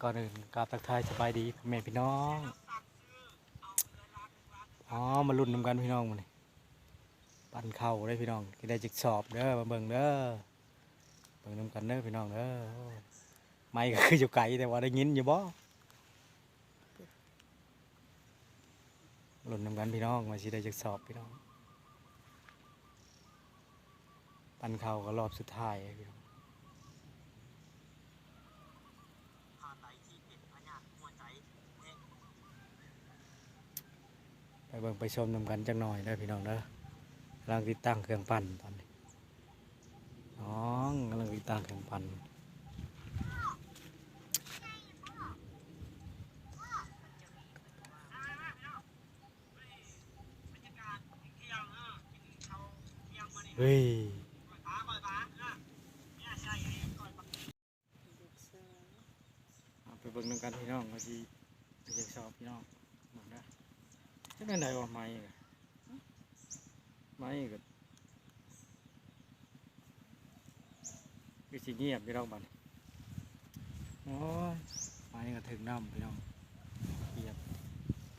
ก่อนอื่นกราบทักทายสบายดีพ่อแม่พี่น้องมาลุ้นนำกันพี่น้องมานี่ปั่นเข่าได้พี่น้องที่ได้จิกสอบเด้อมาเบิ่งเด้อเบิ่งนำกันเด้อพี่น้องเด้อไม่ก็คืออยู่ไกลแต่ว่าได้ยินอยู่บ่ลุ้นนำกันพี่น้องมาสิได้จิกสอบพี่น้องปั่นเข่าก็รอบสุดท้ายพี่น้องไปเบิ่งไปชมนำกันจังหน่อยเด้อพี่น้องเด้อกำลังติดตั้งเครื่องปั่นตอนนี้น้องกำลังติดตั้งเครื่องปั่นเฮ้ยไปเบิ่งนำกันพี่น้องมาสิไปเช็คสอบพี่น้องเหมือนกันจะได้ไหนวะไม่ก็คือสิเงียบพี่น้องบัดนี้โอ้ยไม่ก็ถึงน้ำพี่น้องเงียบ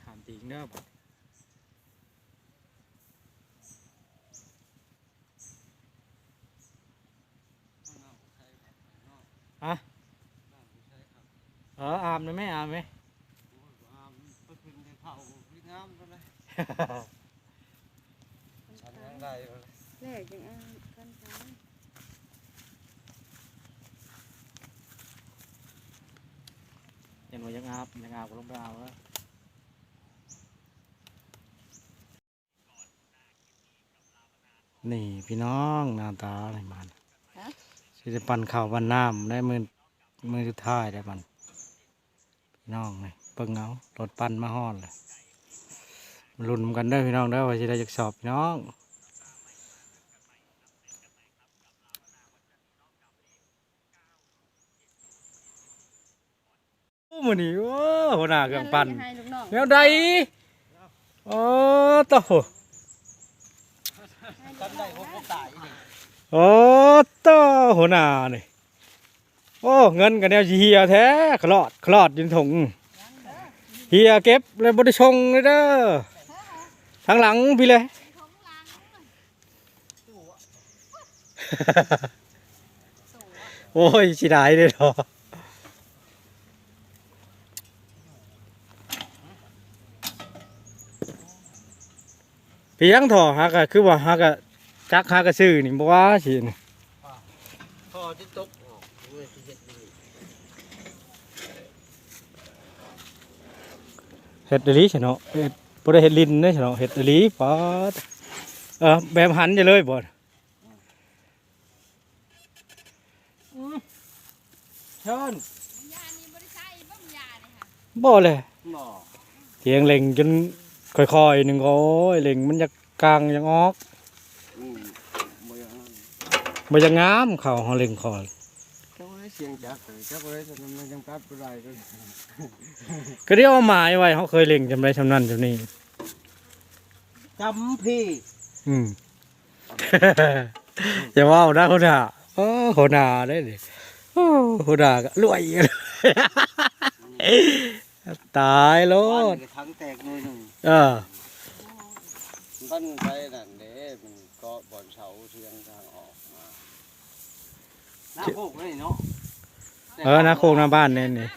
ถามจริงเด้อบัดฮะอาบเลยไหมอาบไหมฉันยังได้เลยแรกจังกันไปยังว่ายังอาบก็ลงไปอาบแล้วนี่พี่น้องหน้าตาอะไรมันสิจะปั่นข้าวปั่นน้ำได้มือสุดท้ายได้มันพี่น้องเลยเบิ่งเอารถปั่นมาฮอดเลยมาลุ้นกันได้อพี่น้องได้อว่าจะได้จักสอบพี่น้องโอ้มื้อนี้โอ้หัวหน้าเครื่องปั่นแนวใดโอ้โตโอ้โตหัวหน้านี่โอ้เงินกันแนวเฮียแท้คลอดยินถงเฮียเก็บเลยบ่ได้ชงเลยเด้อทางหลังพี่เลยโอ้ยสิได้เด้อเพียงถอฮักอะคือว่าฮักอะจักฮักกะซื้อนี่บ่ว่าสินี่พอที่ตกออกเฮ็ดอีหลีซะเนาะเฮ็ดบ่ได้เฮ็ดลิ้นเด้ซะเนาะเฮ็ดอีหลีป๊าดแบบหันจะเลยบ่เชิญบ่เลยเถียงเล็งจนค่อยๆหนึ่งโอ้ยเล็งมันจะกลางยังออกมันจะงามเข่าเขาเล็งคอยเจ้าได้เสียงจักเลยเจ้าได้ทำมันยังตัดไปได้เลยก็เรียกว่าหมายไว้เขาเคยเล็งจำได้จำนั้นจำนี้จำพี่อย่าว่าได้คนด่าคนด่าได้ดิคนด่าก็รวยตายโลดทั้งแตกมือหนึ่งต้นไปนั่นเด้มันก็บ่อนเสาเทียงทางออกมาหน้าโคกเลยเนาะหน้าโคกหน้าบ้านเนี่ยนี่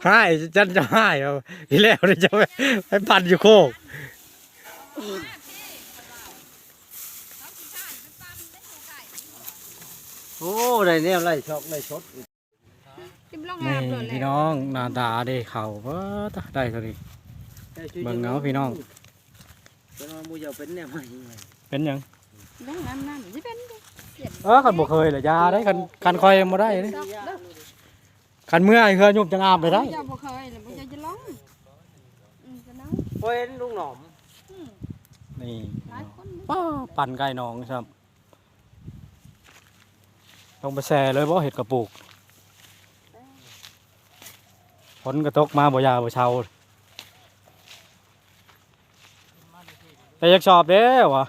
ให้จันจะให้เอาทีแรกเลยจะไปปั่นอยู่โคกโอ้ได้เนี่ยไล่ช็อกไล่ชดนี่พี่น้องหน้าตาได้เข่าว่าได้เท่านี้เบิ่งเงาพี่น้องเป็นว่ามูเยาเป็นเนี่ยไหมเป็นยังน้ำจะเป็นคันบ่เคยเลยยาได้คันคอยมาได้เลยคันเมื่อไอ้เคยยุบจังอาบไปได้บ่เคยเลยบ่จะร้องจะน้องเว้นลุงหนอมนี่ป้าปั่นไก่น้องครับลงไปแช่เลยบ่เห็ดกระปุกฝนกระตกมาบ่ยาบ่เชาแต่อยากชอบเด้วะ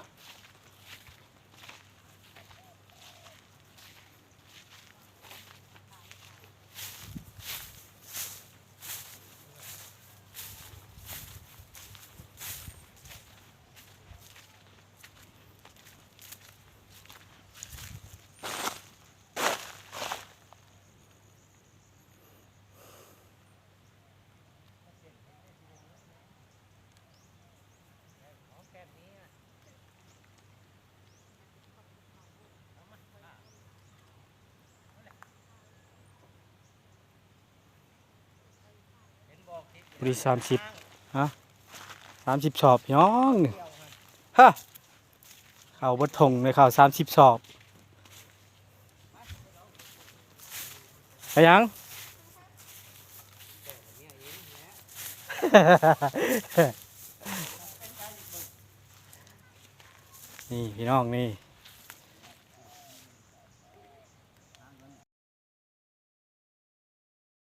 บริ30ฮะ30ชอบพี่น้องฮะข้าวบดทงเลยข้าว30ชอบไปยัง นี่พี่น้องนี่